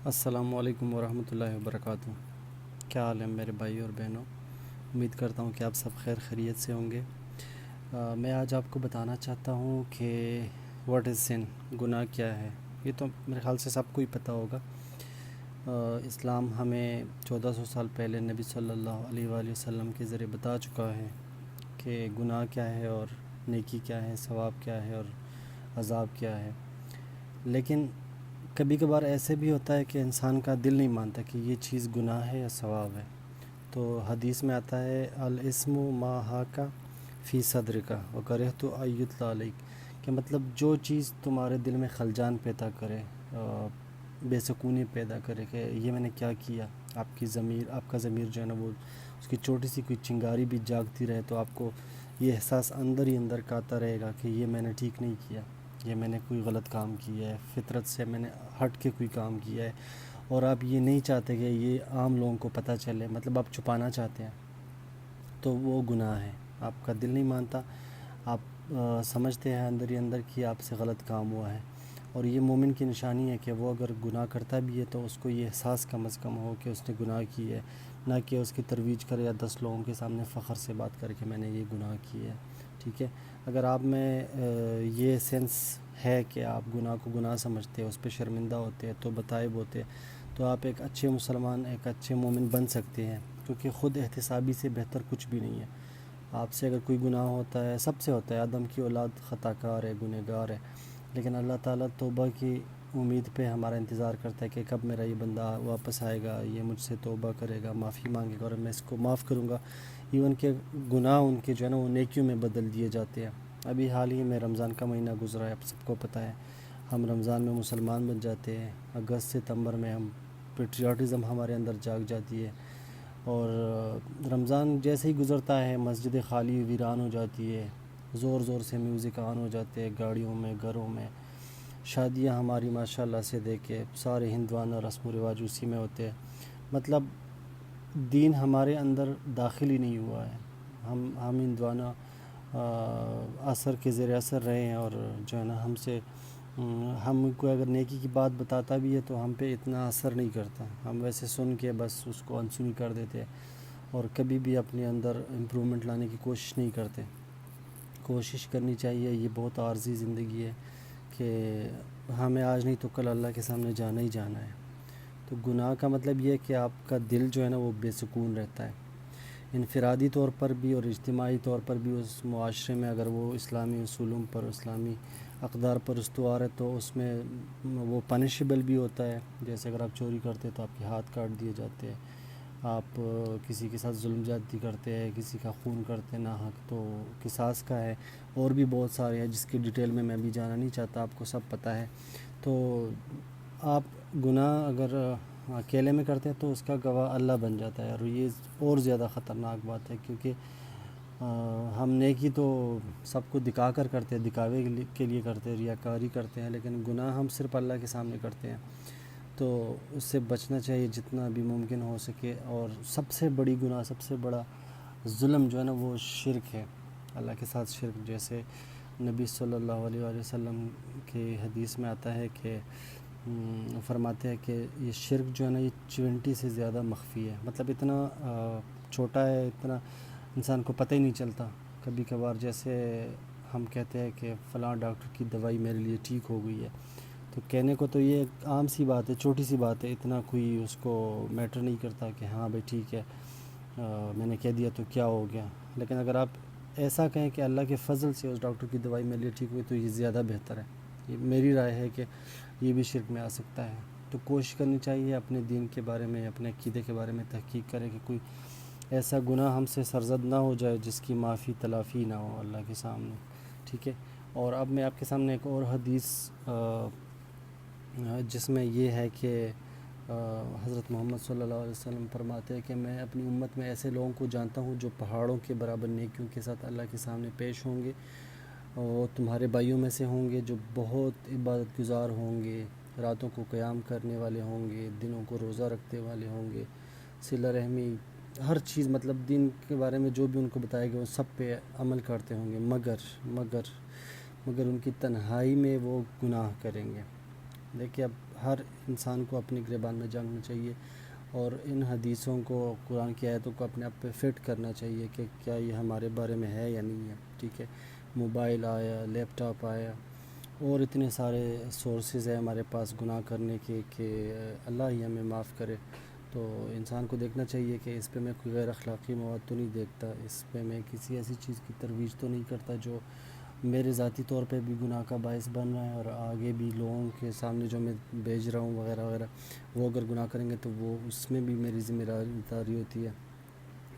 السلام علیکم ورحمۃ اللہ وبرکاتہ۔ کیا حال ہے میرے بھائی اور بہنوں؟ امید کرتا ہوں کہ آپ سب خیر خیریت سے ہوں گے۔ میں آج آپ کو بتانا چاہتا ہوں کہ واٹ از سن، گناہ کیا ہے۔ یہ تو میرے خیال سے سب کو ہی پتہ ہوگا۔ اسلام ہمیں 1400 سال پہلے نبی صلی اللہ علیہ وآلہ وسلم کے ذریعے بتا چکا ہے کہ گناہ کیا ہے اور نیکی کیا ہے، ثواب کیا ہے اور عذاب کیا ہے۔ لیکن کبھی کبھار ایسے بھی ہوتا ہے کہ انسان کا دل نہیں مانتا کہ یہ چیز گناہ ہے یا ثواب ہے۔ تو حدیث میں آتا ہے الاسم ما حاک فی صدرک وکرہت ان یتلی علیک، کہ مطلب جو چیز تمہارے دل میں خلجان پیدا کرے، بے سکونی پیدا کرے کہ یہ میں نے کیا کیا، آپ کا ضمیر جو ہے نا وہ اس کی چھوٹی سی کوئی چنگاری بھی جاگتی رہے تو آپ کو یہ احساس اندر ہی اندر کا آتا رہے گا کہ یہ میں نے ٹھیک نہیں کیا، یہ میں نے کوئی غلط کام کیا ہے، فطرت سے میں نے ہٹ کے کوئی کام کیا ہے، اور آپ یہ نہیں چاہتے کہ یہ عام لوگوں کو پتہ چلے، مطلب آپ چھپانا چاہتے ہیں، تو وہ گناہ ہے۔ آپ کا دل نہیں مانتا، آپ سمجھتے ہیں اندر ہی اندر کہ آپ سے غلط کام ہوا ہے، اور یہ مومن کی نشانی ہے کہ وہ اگر گناہ کرتا بھی ہے تو اس کو یہ احساس کم از کم ہو کہ اس نے گناہ کی ہے، نہ کہ اس کی ترویج کرے یا 10 لوگوں کے سامنے فخر سے بات کر کے میں نے یہ گناہ کی ہے۔ ٹھیک ہے، اگر آپ میں یہ سینس ہے کہ آپ گناہ کو گناہ سمجھتے ہیں، اس پہ شرمندہ ہوتے ہیں، تو بتائب ہوتے ہیں، تو آپ ایک اچھے مسلمان، ایک اچھے مومن بن سکتے ہیں، کیونکہ خود احتسابی سے بہتر کچھ بھی نہیں ہے۔ آپ سے اگر کوئی گناہ ہوتا ہے، سب سے ہوتا ہے، آدم کی اولاد خطا کار ہے، گنہگار ہے، لیکن اللہ تعالیٰ توبہ کی امید پہ ہمارا انتظار کرتا ہے کہ کب میرا یہ بندہ واپس آئے گا، یہ مجھ سے توبہ کرے گا، معافی مانگے گا، اور میں اس کو معاف کروں گا۔ ایون کہ گناہ ان کے جو ہے نا وہ نیکیوں میں بدل دیے جاتے ہیں۔ ابھی حال ہی میں رمضان کا مہینہ گزرا ہے، آپ سب کو پتہ ہے، ہم رمضان میں مسلمان بن جاتے ہیں، اگست ستمبر میں ہم پیٹریاٹزم ہمارے اندر جاگ جاتی ہے، اور رمضان جیسے ہی گزرتا ہے مسجد خالی ویران ہو جاتی ہے، زور زور سے میوزک آن ہو جاتے ہیں، گاڑیوں میں، گھروں میں، شادیاں ہماری ماشاءاللہ سے دیکھے سارے ہندوانہ رسم و رواج اسی میں ہوتے ہیں۔ مطلب دین ہمارے اندر داخل ہی نہیں ہوا ہے، ہم ہندوانہ اثر کے زیر اثر رہے ہیں، اور جو ہے نا ہم کو اگر نیکی کی بات بتاتا بھی ہے تو ہم پہ اتنا اثر نہیں کرتا، ہم ویسے سن کے بس اس کو انسنی کر دیتے، اور کبھی بھی اپنے اندر امپرومنٹ لانے کی کوشش نہیں کرتے۔ کوشش کرنی چاہیے، یہ بہت عارضی زندگی ہے کہ ہمیں آج نہیں تو کل اللہ کے سامنے جانا ہی جانا ہے۔ تو گناہ کا مطلب یہ ہے کہ آپ کا دل جو ہے نا وہ بے سکون رہتا ہے، انفرادی طور پر بھی اور اجتماعی طور پر بھی۔ اس معاشرے میں اگر وہ اسلامی اصولوں پر، اسلامی اقدار پر استوار ہے تو اس میں وہ پنشبل بھی ہوتا ہے، جیسے اگر آپ چوری کرتے تو آپ کے ہاتھ کاٹ دیے جاتے ہیں، آپ کسی کے ساتھ ظلم زیادتی کرتے ہیں، کسی کا خون کرتے ہیں ناحق تو قصاص کا ہے، اور بھی بہت سارے ہیں جس کی ڈیٹیل میں بھی جانا نہیں چاہتا، آپ کو سب پتہ ہے۔ تو آپ گناہ اگر اکیلے میں کرتے ہیں تو اس کا گواہ اللہ بن جاتا ہے، اور یہ اور زیادہ خطرناک بات ہے، کیونکہ ہم نیکی تو سب کو دکھا کر کرتے ہیں، دکھاوے کے لیے کرتے ہیں، ریاکاری کرتے ہیں، لیکن گناہ ہم صرف اللہ کے سامنے کرتے ہیں، تو اس سے بچنا چاہیے جتنا بھی ممکن ہو سکے۔ اور سب سے بڑی گناہ، سب سے بڑا ظلم جو ہے نا وہ شرک ہے، اللہ کے ساتھ شرک، جیسے نبی صلی اللہ علیہ وآلہ وسلم کی حدیث میں آتا ہے کہ فرماتے ہیں کہ یہ شرک جو ہے نا یہ 20 سے زیادہ مخفی ہے، مطلب اتنا چھوٹا ہے، اتنا انسان کو پتہ ہی نہیں چلتا۔ کبھی کبھار جیسے ہم کہتے ہیں کہ فلاں ڈاکٹر کی دوائی میرے لیے ٹھیک ہو گئی ہے، تو کہنے کو تو یہ ایک عام سی بات ہے، چھوٹی سی بات ہے، اتنا کوئی اس کو میٹر نہیں کرتا کہ ہاں بھائی ٹھیک ہے، میں نے کہہ دیا تو کیا ہو گیا۔ لیکن اگر آپ ایسا کہیں کہ اللہ کے فضل سے اس ڈاکٹر کی دوائی میرے لیے ٹھیک ہوئی تو یہ زیادہ بہتر ہے۔ یہ میری رائے ہے کہ یہ بھی شرک میں آ سکتا ہے۔ تو کوشش کرنی چاہیے اپنے دین کے بارے میں، اپنے عقیدے کے بارے میں تحقیق کریں کہ کوئی ایسا گناہ ہم سے سرزد نہ ہو جائے جس کی معافی تلافی نہ ہو اللہ کے سامنے۔ ٹھیک ہے، اور اب میں آپ کے سامنے ایک اور حدیث جس میں یہ ہے کہ حضرت محمد صلی اللہ علیہ وسلم فرماتے ہیں کہ میں اپنی امت میں ایسے لوگوں کو جانتا ہوں جو پہاڑوں کے برابر نیکیوں کے ساتھ اللہ کے سامنے پیش ہوں گے، اور تمہارے بھائیوں میں سے ہوں گے جو بہت عبادت گزار ہوں گے، راتوں کو قیام کرنے والے ہوں گے، دنوں کو روزہ رکھنے والے ہوں گے، صلہ رحمی، ہر چیز، مطلب دین کے بارے میں جو بھی ان کو بتایا گیا وہ سب پہ عمل کرتے ہوں گے، مگر ان کی تنہائی میں وہ گناہ کریں گے۔ دیکھیے اب ہر انسان کو اپنی گریبان میں جھانکنا چاہیے اور ان حدیثوں کو، قرآن کی آیتوں کو اپنے آپ پہ فٹ کرنا چاہیے کہ کیا یہ ہمارے بارے میں ہے یا نہیں ہے. ٹھیک ہے، موبائل آیا، لیپ ٹاپ آیا اور اتنے سارے سورسز ہیں ہمارے پاس گناہ کرنے کے کہ اللہ ہی ہمیں معاف کرے. تو انسان کو دیکھنا چاہیے کہ اس پہ میں کوئی غیر اخلاقی مواد تو نہیں دیکھتا، اس پہ میں کسی ایسی چیز کی ترویج تو نہیں کرتا جو میرے ذاتی طور پہ بھی گناہ کا باعث بن رہا ہے، اور آگے بھی لوگوں کے سامنے جو میں بھیج رہا ہوں وغیرہ وغیرہ وہ اگر گناہ کریں گے تو وہ اس میں بھی میری ذمہ داری ہوتی ہے.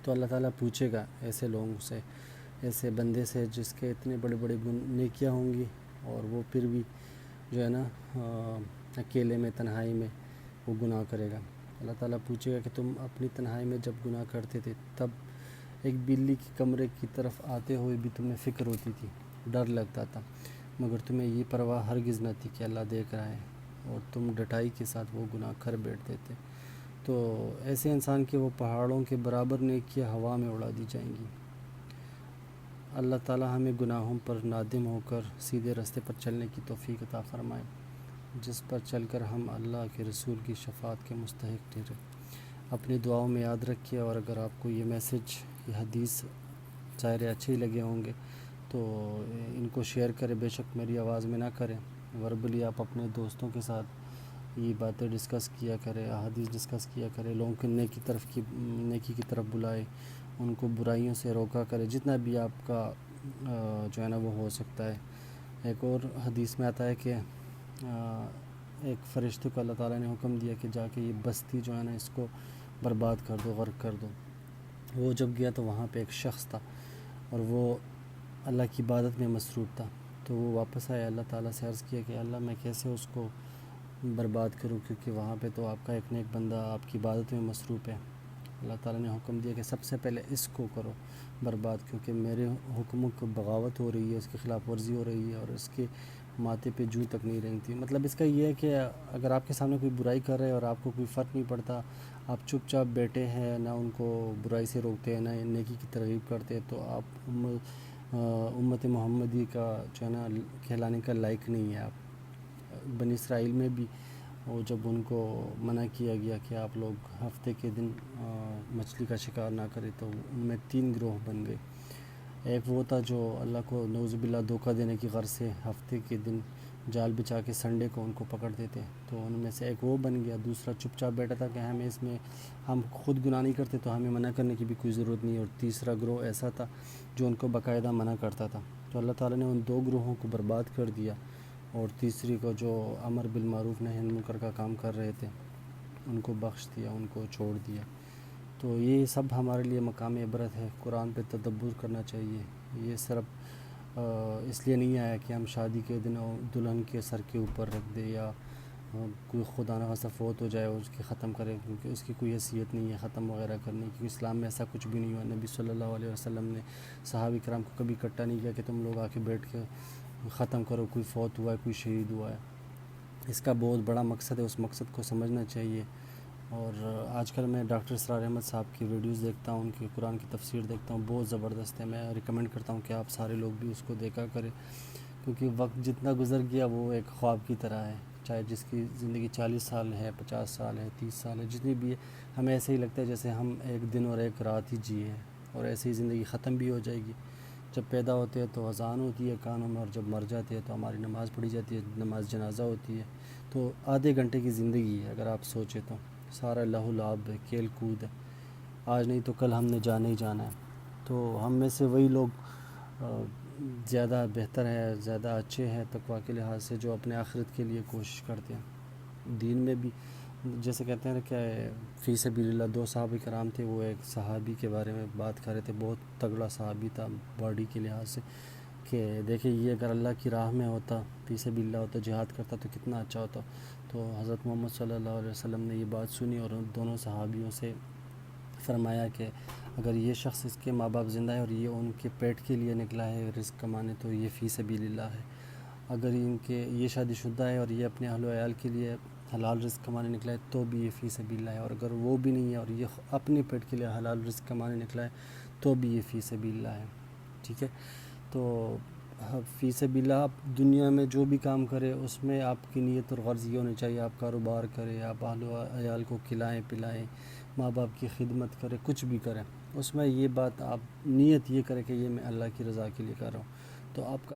تو اللہ تعالیٰ پوچھے گا ایسے لوگوں سے، ایسے بندے سے جس کے اتنے بڑے بڑے نیکیاں ہوں گی اور وہ پھر بھی جو ہے نا اکیلے میں، تنہائی میں وہ گناہ کرے گا. اللہ تعالیٰ پوچھے گا کہ تم اپنی تنہائی میں جب گناہ کرتے تھے تب ایک بلی کی کمرے کی طرف آتے ہوئے بھی تمہیں فکر ہوتی تھی، ڈر لگتا تھا، مگر تمہیں یہ پرواہ ہرگز نہ تھی کہ اللہ دیکھ رہا ہے، اور تم ڈٹائی کے ساتھ وہ گناہ کر بیٹھتے تھے. تو ایسے انسان کے وہ پہاڑوں کے برابر نیکیاں ہوا میں اڑا دی جائیں گی. اللہ تعالیٰ ہمیں گناہوں پر نادم ہو کر سیدھے راستے پر چلنے کی توفیق عطا فرمائے، جس پر چل کر ہم اللہ کے رسول کی شفاعت کے مستحق ٹھہرے. اپنی دعاؤں میں یاد رکھیے، اور اگر آپ کو یہ میسج، یہ حدیث ظاہر اچھے ہی لگے ہوں گے تو ان کو شیئر کریں. بے شک میری آواز میں نہ کریں، وربلی آپ اپنے دوستوں کے ساتھ یہ باتیں ڈسکس کیا کریں، احادیث ڈسکس کیا کریں، لوگوں کو نیکی کی طرف بلائے، ان کو برائیوں سے روکا کرے جتنا بھی آپ کا جو ہے نا وہ ہو سکتا ہے. ایک اور حدیث میں آتا ہے کہ ایک فرشتے کو اللہ تعالیٰ نے حکم دیا کہ جا کے یہ بستی جو ہے نا اس کو برباد کر دو، غرق کر دو. وہ جب گیا تو وہاں پہ ایک شخص تھا اور وہ اللہ کی عبادت میں مصروف تھا. تو وہ واپس آیا، اللہ تعالیٰ سے عرض کیا کہ اللہ میں کیسے اس کو برباد کروں، کیونکہ وہاں پہ تو آپ کا ایک نیک بندہ آپ کی عبادت میں مصروف ہے. اللہ تعالیٰ نے حکم دیا کہ سب سے پہلے اس کو کرو برباد، کیونکہ میرے حکموں کو بغاوت ہو رہی ہے، اس کی خلاف ورزی ہو رہی ہے، اور اس کے ماتھے پہ جو تک نہیں رہتی. مطلب اس کا یہ ہے کہ اگر آپ کے سامنے کوئی برائی کر رہے ہے اور آپ کو کوئی فرق نہیں پڑتا، آپ چپ چاپ بیٹھے ہیں، نہ ان کو برائی سے روکتے ہیں، نہ نیکی کی ترغیب کرتے ہیں، تو آپ امت محمدی کا جو ہے نا کہلانے کا لائق نہیں ہے. آپ بنی اسرائیل میں بھی وہ جب ان کو منع کیا گیا کہ آپ لوگ ہفتے کے دن مچھلی کا شکار نہ کریں، تو ان میں 3 گروہ بن گئے. ایک وہ تھا جو اللہ کو نعوذ باللہ دھوکہ دینے کی غرض سے ہفتے کے دن جال بچھا کے سنڈے کو ان کو پکڑتے تھے، تو ان میں سے ایک وہ بن گیا. دوسرا چپ چاپ بیٹھا تھا کہ ہم خود گناہ نہیں کرتے تو ہمیں منع کرنے کی بھی کوئی ضرورت نہیں. اور تیسرا گروہ ایسا تھا جو ان کو باقاعدہ منع کرتا تھا. تو اللہ تعالیٰ نے ان 2 گروہوں کو برباد کر دیا، اور تیسری کو جو امر بالمعروف نہی عن المنکر کا کام کر رہے تھے ان کو بخش دیا، ان کو چھوڑ دیا. تو یہ سب ہمارے لیے مقام عبرت ہے. قرآن پہ تدبر کرنا چاہیے. یہ صرف اس لیے نہیں آیا کہ ہم شادی کے دن دلہن کے سر کے اوپر رکھ دیں، یا کوئی خدا نخواستہ فوت ہو جائے اور اس کی ختم کرے، کیونکہ اس کی کوئی حیثیت نہیں ہے ختم وغیرہ کرنے کی، کیونکہ اسلام میں ایسا کچھ بھی نہیں ہوا. نبی صلی اللہ علیہ وسلم نے صحابہ کرام کو کبھی اکٹھا نہیں کیا کہ تم لوگ آ کے بیٹھ کے ختم کرو، کوئی فوت ہوا ہے، کوئی شہید ہوا ہے. اس کا بہت بڑا مقصد ہے، اس مقصد کو سمجھنا چاہیے. اور آج کل میں ڈاکٹر اسرار احمد صاحب کی ویڈیوز دیکھتا ہوں، ان کی قرآن کی تفسیر دیکھتا ہوں، بہت زبردست ہے. میں ریکمینڈ کرتا ہوں کہ آپ سارے لوگ بھی اس کو دیکھا کریں، کیونکہ وقت جتنا گزر گیا وہ ایک خواب کی طرح ہے. چاہے جس کی زندگی 40 سال ہے، 50 سال ہے، 30 سال ہے، جتنی بھی ہے، ہمیں ایسے ہی لگتا ہے جیسے ہم ایک دن اور ایک رات ہی جیے ہیں، اور ایسے ہی زندگی ختم بھی ہو جائے گی. جب پیدا ہوتے ہیں تو اذان ہوتی ہے کانوں میں، اور جب مر جاتے ہیں تو ہماری نماز پڑھی جاتی ہے، نماز جنازہ ہوتی ہے. تو آدھے گھنٹے کی زندگی ہے اگر آپ سوچیں تو. سارا لہو لعب ہے، کھیل کود ہے، آج نہیں تو کل ہم نے جانا ہی جانا ہے. تو ہم میں سے وہی لوگ زیادہ بہتر ہیں، زیادہ اچھے ہیں تقویٰ کے لحاظ سے، جو اپنے آخرت کے لیے کوشش کرتے ہیں. دین میں بھی جیسے کہتے ہیں کہ فی سبیل اللہ 2 صحابہ کرام تھے. وہ ایک صحابی کے بارے میں بات کر رہے تھے، بہت تگڑا صحابی تھا باڈی کے لحاظ سے، کہ دیکھیں یہ اگر اللہ کی راہ میں ہوتا، فی سبیل اللہ ہوتا، جہاد کرتا تو کتنا اچھا ہوتا. تو حضرت محمد صلی اللہ علیہ وسلم نے یہ بات سنی اور ان دونوں صحابیوں سے فرمایا کہ اگر یہ شخص، اس کے ماں باپ زندہ ہے اور یہ ان کے پیٹ کے لیے نکلا ہے رزق کمانے، تو یہ فی سبیل اللہ ہے. اگر یہ شادی شدہ ہے اور یہ اپنے اہل و عیال کے لیے حلال رزق کمانے نکلا ہے تو بھی یہ فی سبیل اللہ ہے. اور اگر وہ بھی نہیں ہے اور یہ اپنے پیٹ کے لیے حلال رزق کمانے نکلا ہے تو بھی یہ فی سبیل اللہ ہے. ٹھیک ہے. تو فی سبیل اللہ آپ دنیا میں جو بھی کام کرے اس میں آپ کی نیت اور غرض یہ ہونی چاہیے، آپ کاروبار کریں، آپ اہل و عیال کو کھلائیں پلائیں، ماں باپ کی خدمت کریں، کچھ بھی کریں، اس میں یہ بات آپ نیت یہ کریں کہ یہ میں اللہ کی رضا کے لیے کر رہا ہوں، تو آپ کا